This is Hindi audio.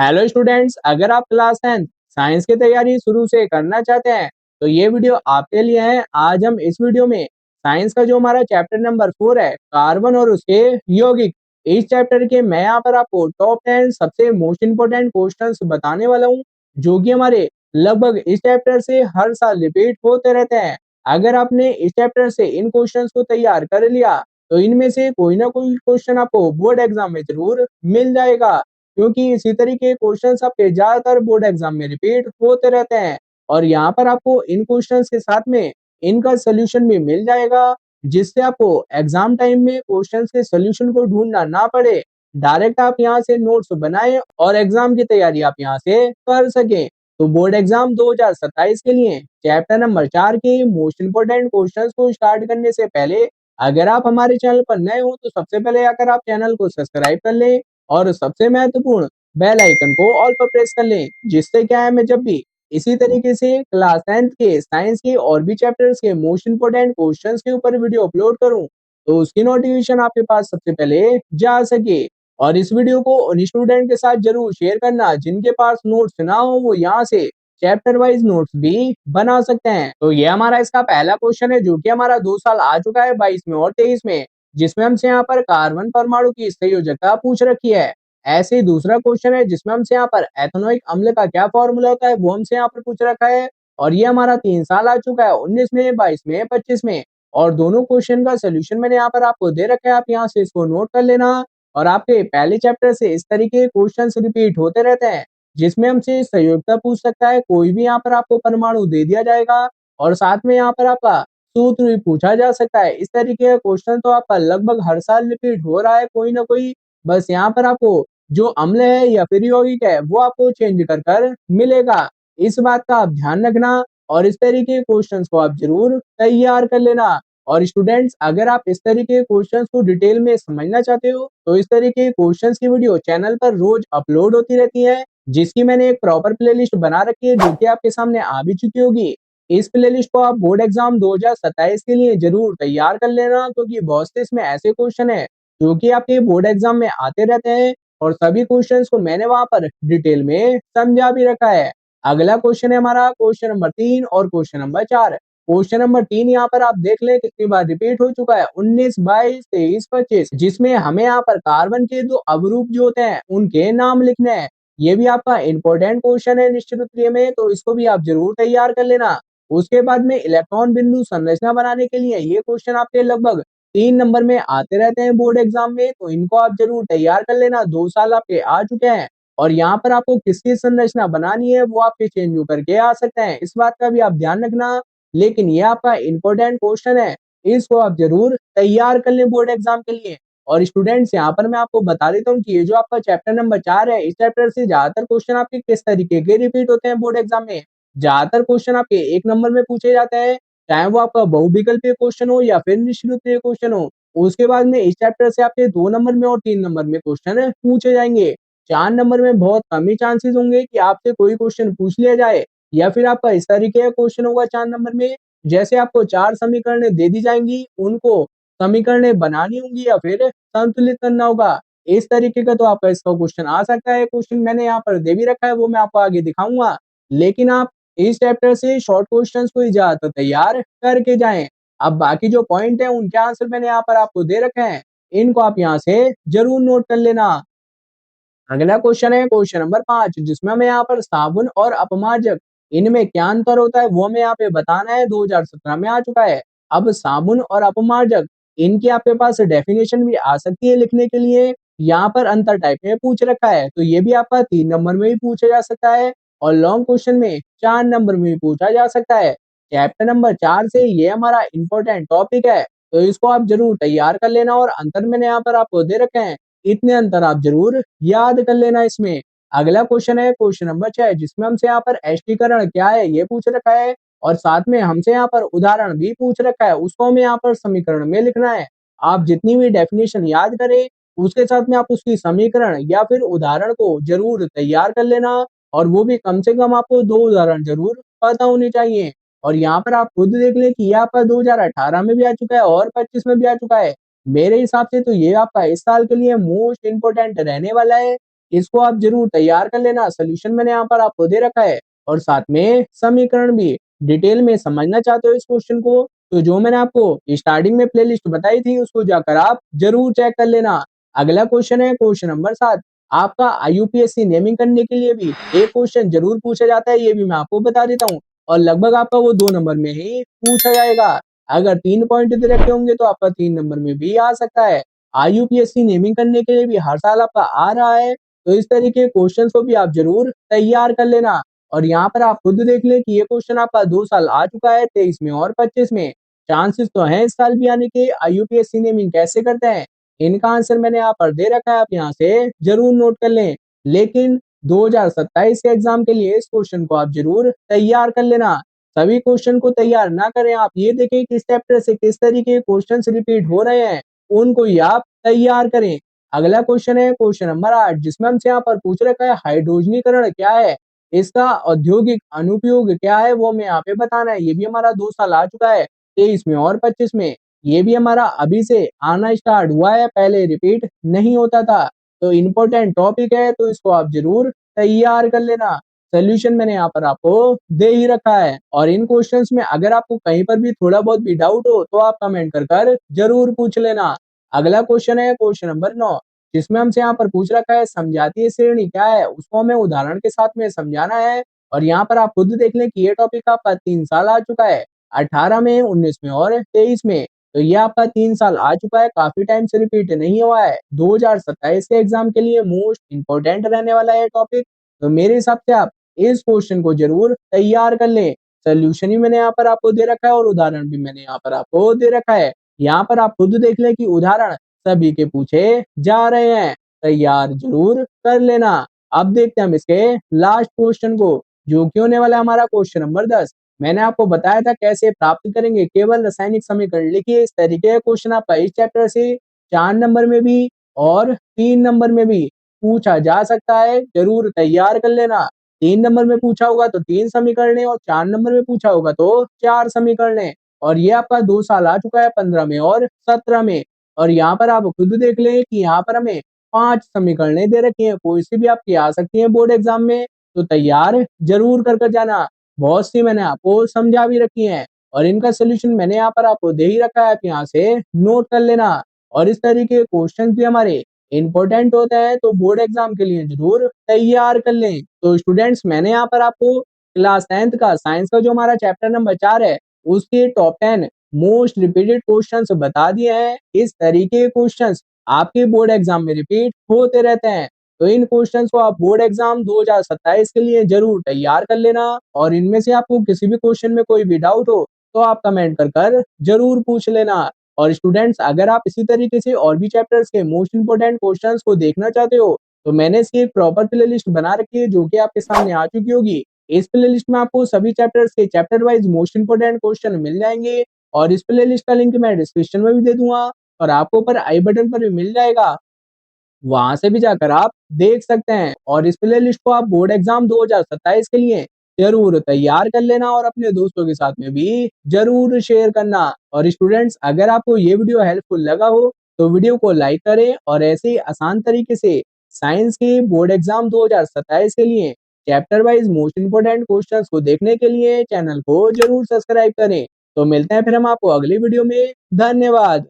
हेलो स्टूडेंट्स, अगर आप क्लास 10 साइंस की तैयारी शुरू से करना चाहते हैं तो ये वीडियो आपके लिए है। आज हम इस वीडियो में साइंस का जो हमारा चैप्टर नंबर 4 है, कार्बन और उसके यौगिक, इस चैप्टर के मैं यहाँ पर आपको टॉप 10 सबसे मोस्ट इंपोर्टेंट क्वेश्चंस बताने वाला हूँ, जो कि हमारे लगभग इस चैप्टर से हर साल रिपीट होते रहते हैं। अगर आपने इस चैप्टर से इन क्वेश्चंस को तैयार कर लिया तो इनमें से कोई ना कोई क्वेश्चन आपको बोर्ड एग्जाम में जरूर मिल जाएगा, क्योंकि इसी तरीके क्वेश्चंस आपके ज्यादातर बोर्ड एग्जाम में रिपीट होते रहते हैं। और यहाँ पर आपको इन क्वेश्चंस के साथ में इनका सोल्यूशन भी मिल जाएगा, जिससे आपको एग्जाम टाइम में क्वेश्चंस के सोल्यूशन को ढूंढना ना पड़े। डायरेक्ट आप यहाँ से नोट्स बनाएं और एग्जाम की तैयारी आप यहाँ से कर सकें। तो बोर्ड एग्जाम 2027 के लिए चैप्टर नंबर 4 के मोस्ट इंपोर्टेंट क्वेश्चंस को स्टार्ट करने से पहले अगर आप हमारे चैनल पर नए हो तो सबसे पहले आकर आप चैनल को सब्सक्राइब कर लें और सबसे महत्वपूर्ण बेल आइकन को ऑल पर प्रेस कर लें, जिससे क्या है मैं जब भी इसी तरीके से क्लास 10th के साइंस के और भी चैप्टर्स के मोस्ट इंपोर्टेंट क्वेश्चंस के ऊपर वीडियो अपलोड करूं तो उसकी नोटिफिकेशन आपके पास सबसे पहले जा सके। और इस वीडियो को उन स्टूडेंट के साथ जरूर शेयर करना जिनके पास नोट्स ना हो, वो यहाँ से चैप्टर वाइज नोट्स भी बना सकते हैं। तो ये हमारा इसका पहला क्वेश्चन है, जो कि हमारा 2 साल आ चुका है 22 में और 23 में, जिसमें हमसे यहाँ पर कार्बन परमाणु की संयोजकता पूछ रखी है। ऐसे ही दूसरा क्वेश्चन है जिसमें हमसे यहाँ पर एथेनोइक अम्ल का क्या फॉर्मूला होता है वो हमसे यहाँ पर पूछ रखा है। और ये हमारा 3 साल आ चुका है 19 में, 22 में, 25 में। और दोनों क्वेश्चन का सोल्यूशन मैंने यहाँ पर आपको दे रखा है, आप यहाँ से इसको नोट कर लेना। और आपके पहले चैप्टर से इस तरीके क्वेश्चन रिपीट होते रहते हैं, जिसमें हमसे संयोजकता पूछ सकता है, कोई भी यहाँ पर आपको परमाणु दे दिया जाएगा और साथ में यहाँ पर आपका सूत्र भी पूछा जा सकता है। इस तरीके का क्वेश्चन तो आपका लगभग हर साल रिपीट हो रहा है कोई ना कोई। बस यहाँ पर आपको जो अम्ल है या फिर यौगिक है वो आपको चेंज कर कर मिलेगा। इस बात का आप ध्यान रखना और इस तरीके के क्वेश्चंस को आप जरूर तैयार कर लेना। और स्टूडेंट्स, अगर आप इस तरीके के क्वेश्चंस को डिटेल में समझना चाहते हो तो इस तरीके के क्वेश्चंस की वीडियो चैनल पर रोज अपलोड होती रहती है, जिसकी मैंने एक प्रॉपर प्लेलिस्ट बना रखी है, जो कि आपके सामने आ भी चुकी होगी। इस प्लेलिस्ट को आप बोर्ड एग्जाम 2027 के लिए जरूर तैयार कर लेना, क्योंकि बहुत से इसमें ऐसे क्वेश्चन है जो कि आपके बोर्ड एग्जाम में आते रहते हैं और सभी क्वेश्चंस को मैंने वहां पर डिटेल में समझा भी रखा है। अगला क्वेश्चन है हमारा क्वेश्चन नंबर 3 और क्वेश्चन नंबर 4। क्वेश्चन नंबर 3 यहाँ पर आप देख ले कितनी बार रिपीट हो चुका है, 19, 22, 23, 25, जिसमें हमें यहाँ पर कार्बन के दो अवरूप जो होते हैं उनके नाम लिखने हैं। ये भी आपका इंपॉर्टेंट क्वेश्चन है निश्चित रूप में, तो इसको भी आप जरूर तैयार कर लेना। उसके बाद में इलेक्ट्रॉन बिंदु संरचना बनाने के लिए ये क्वेश्चन आपके लगभग 3 नंबर में आते रहते हैं बोर्ड एग्जाम में, तो इनको आप जरूर तैयार कर लेना। 2 साल आपके आ चुके हैं और यहाँ पर आपको किसकी संरचना बनानी है वो आपके चेंज करके आ सकते हैं, इस बात का भी आप ध्यान रखना। लेकिन ये आपका इंपॉर्टेंट क्वेश्चन है, इसको आप जरूर तैयार कर लें बोर्ड एग्जाम के लिए। और स्टूडेंट्स, यहाँ पर मैं आपको बता देता हूँ कि ये जो आपका चैप्टर नंबर 4 है, इस चैप्टर से ज्यादातर क्वेश्चन आपके किस तरीके के रिपीट होते हैं बोर्ड एग्जाम में। ज्यादातर क्वेश्चन आपके 1 नंबर में पूछे जाते हैं, चाहे वो आपका बहुविकल्पीय क्वेश्चन हो या फिर निश्चित क्वेश्चन हो। उसके बाद में इस चैप्टर से आपके 2 नंबर में और 3 नंबर में क्वेश्चन पूछे जाएंगे। 4 नंबर में बहुत कम ही चांसेस होंगे कि आपसे कोई क्वेश्चन पूछ लिया जाए, या फिर आपका इस तरीके का क्वेश्चन होगा 4 नंबर में, जैसे आपको 4 समीकरणें दे दी जाएंगी, उनको समीकरणें बनानी होंगी या फिर संतुलित करना होगा। इस तरीके का तो आपका इसका क्वेश्चन आ सकता है। क्वेश्चन मैंने यहाँ पर दे भी रखा है, वो मैं आपको आगे दिखाऊंगा। लेकिन आप इस चैप्टर से शॉर्ट क्वेश्चंस को ही ज्यादातर तैयार करके जाएं। अब बाकी जो पॉइंट है उनके आंसर मैंने यहाँ पर आपको दे रखे हैं, इनको आप यहाँ से जरूर नोट कर लेना। अगला क्वेश्चन है क्वेश्चन नंबर 5, जिसमें हमें यहाँ पर साबुन और अपमार्जक, इनमें क्या अंतर होता है वो हमें यहाँ पे बताना है। 2017 में आ चुका है। अब साबुन और अपमार्जक, इनकी आपके पास डेफिनेशन भी आ सकती है लिखने के लिए। यहाँ पर अंतर टाइप में पूछ रखा है, तो ये भी आपका 3 नंबर में भी पूछा जा सकता है और लॉन्ग क्वेश्चन में 4 नंबर में भी पूछा जा सकता है। चैप्टर नंबर 4 से ये हमारा इंपॉर्टेंट टॉपिक है, तो इसको आप जरूर तैयार कर लेना। और अंतर मैंने यहाँ पर आपको दे रखे हैं, इतने अंतर आप जरूर याद कर लेना इसमें। अगला क्वेश्चन है क्वेश्चन नंबर 6, जिसमें हमसे यहाँ पर एष्टीकरण क्या है ये पूछ रखा है और साथ में हमसे यहाँ पर उदाहरण भी पूछ रखा है, उसको हमें यहाँ पर समीकरण में लिखना है। आप जितनी भी डेफिनेशन याद करें उसके साथ में आप उसकी समीकरण या फिर उदाहरण को जरूर तैयार कर लेना, और वो भी कम से कम आपको 2 उदाहरण जरूर पता होने चाहिए। और यहाँ पर आप खुद देख लें कि ये आपका 2018 में भी आ चुका है और 25 में भी आ चुका है। मेरे हिसाब से तो ये आपका इस साल के लिए मोस्ट इम्पोर्टेंट रहने वाला है। इसको आप जरूर तैयार कर लेना। सोल्यूशन मैंने यहाँ पर आपको दे रखा है और साथ में समीकरण भी। डिटेल में समझना चाहते हो इस क्वेश्चन को तो जो मैंने आपको स्टार्टिंग में प्लेलिस्ट बताई थी उसको जाकर आप जरूर चेक कर लेना। अगला क्वेश्चन है क्वेश्चन नंबर 7। आपका आईयूपीएससी नेमिंग करने के लिए भी एक क्वेश्चन जरूर पूछा जाता है, ये भी मैं आपको बता देता हूँ और लगभग आपका वो 2 नंबर में ही पूछा जाएगा। अगर 3 पॉइंट दे रखे होंगे तो आपका 3 नंबर में भी आ सकता है। आईयूपीएससी नेमिंग करने के लिए भी हर साल आपका आ रहा है तो इस तरीके के क्वेश्चन को भी आप जरूर तैयार कर लेना। और यहाँ पर आप खुद देख लें कि ये क्वेश्चन आपका 2 साल आ चुका है, 23 में और 25 में। चांसेस तो हैं इस साल भी आने के। आईयूपीएससी नेमिंग कैसे करते हैं इनका आंसर मैंने यहाँ पर दे रखा है, आप यहाँ से जरूर नोट कर लें। लेकिन 2027 के एग्जाम के लिए इस क्वेश्चन को आप जरूर तैयार कर लेना। सभी क्वेश्चन को तैयार ना करें, आप ये देखें किस चैप्टर से किस तरीके के क्वेश्चंस रिपीट हो रहे हैं उनको ही आप तैयार करें। अगला क्वेश्चन है क्वेश्चन नंबर 8 जिसमें हमसे यहाँ पर पूछ रखा है हाइड्रोजनीकरण क्या है, इसका औद्योगिक अनुप्रयोग क्या है वो हमें यहाँ पे बताना है। ये भी हमारा 2 साल आ चुका है, 23 में और 25 में। ये भी हमारा अभी से आना स्टार्ट हुआ है, पहले रिपीट नहीं होता था। तो इम्पोर्टेंट टॉपिक है तो इसको आप जरूर तैयार कर लेना। सोल्यूशन मैंने यहाँ पर आपको दे ही रखा है और इन क्वेश्चंस में अगर आपको कहीं पर भी थोड़ा बहुत भी डाउट हो तो आप कमेंट कर जरूर पूछ लेना। अगला क्वेश्चन है क्वेश्चन नंबर 9 जिसमें हमसे यहाँ पर पूछ रखा है समजातीय श्रेणी क्या है, उसको हमें उदाहरण के साथ में समझाना है। और यहाँ पर आप खुद देख लें कि ये टॉपिक आपका 3 साल आ चुका है, 18 में, 19 में और 23 में। तो ये आपका 3 साल आ चुका है, काफी टाइम से रिपीट नहीं हुआ है। 2027 के एग्जाम के लिए मोस्ट इंपोर्टेंट रहने वाला है टॉपिक। तो मेरे हिसाब से आप इस क्वेश्चन को जरूर तैयार कर लें। सोल्यूशन ही मैंने यहाँ पर आपको दे रखा है और उदाहरण भी मैंने यहाँ पर आपको दे रखा है। यहाँ पर आप खुद देख लें कि उदाहरण सभी के पूछे जा रहे हैं, तैयार जरूर कर लेना। अब देखते हैं हम इसके लास्ट क्वेश्चन को जो कि होने वाला है हमारा क्वेश्चन नंबर 10। मैंने आपको बताया था कैसे प्राप्त करेंगे केवल रासायनिक समीकरण। लिखिए इस तरीके का क्वेश्चन आपका इस चैप्टर से 4 नंबर में भी और 3 नंबर में भी पूछा जा सकता है, जरूर तैयार कर लेना। 3 नंबर में पूछा होगा तो 3 समीकरण और 4 नंबर में पूछा होगा तो 4 समीकरण। और ये आपका 2 साल आ चुका है, 15 में और 17 में। और यहाँ पर आप खुद देख लें कि यहाँ पर हमें 5 समीकरणें दे रखी हैं, कोई सी भी आपकी आ सकती है बोर्ड एग्जाम में। तो तैयार जरूर कर जाना। बहुत सी मैंने आपको समझा भी रखी हैं और इनका सोल्यूशन मैंने यहाँ पर आपको दे ही रखा है, आप यहाँ से नोट कर लेना। और इस तरीके के क्वेश्चन भी हमारे इंपॉर्टेंट होता है तो बोर्ड एग्जाम के लिए जरूर तैयार कर लें। तो स्टूडेंट्स मैंने यहाँ पर आपको क्लास 10th का साइंस का जो हमारा चैप्टर नंबर 4 है उसके टॉप 10 मोस्ट रिपीटेड क्वेश्चंस बता दिए हैं। इस तरीके के क्वेश्चंस आपके बोर्ड एग्जाम में रिपीट होते रहते हैं तो इन क्वेश्चंस को आप बोर्ड एग्जाम 2027 के लिए जरूर तैयार कर लेना। और इनमें से आपको किसी भी क्वेश्चन में कोई भी डाउट हो तो आप कमेंट कर जरूर पूछ लेना। और स्टूडेंट्स अगर आप इसी तरीके से और भी चैप्टर्स के मोस्ट इंपोर्टेंट क्वेश्चंस को देखना चाहते हो तो मैंने इसकी एक प्रॉपर प्लेलिस्ट बना रखी है जो कि आपके सामने आ चुकी होगी। इस प्लेलिस्ट में आपको सभी चैप्टर्स के chapter wise most important question मिल जाएंगे और इस प्लेलिस्ट का लिंक मैं डिस्क्रिप्शन में भी दे दूंगा और आपको ऊपर आई बटन पर भी मिल जाएगा, वहां से भी जाकर आप देख सकते हैं। और इस प्लेलिस्ट को आप बोर्ड एग्जाम 2027 के लिए जरूर तैयार कर लेना और अपने दोस्तों के साथ में भी जरूर शेयर करना। और स्टूडेंट्स अगर आपको ये वीडियो हेल्पफुल लगा हो तो वीडियो को लाइक करें और ऐसे ही आसान तरीके से साइंस के बोर्ड एग्जाम 2027 के लिए chapter wise most important questions को देखने के लिए चैनल को जरूर सब्सक्राइब करें। तो मिलते हैं फिर हम आपको अगली वीडियो में। धन्यवाद।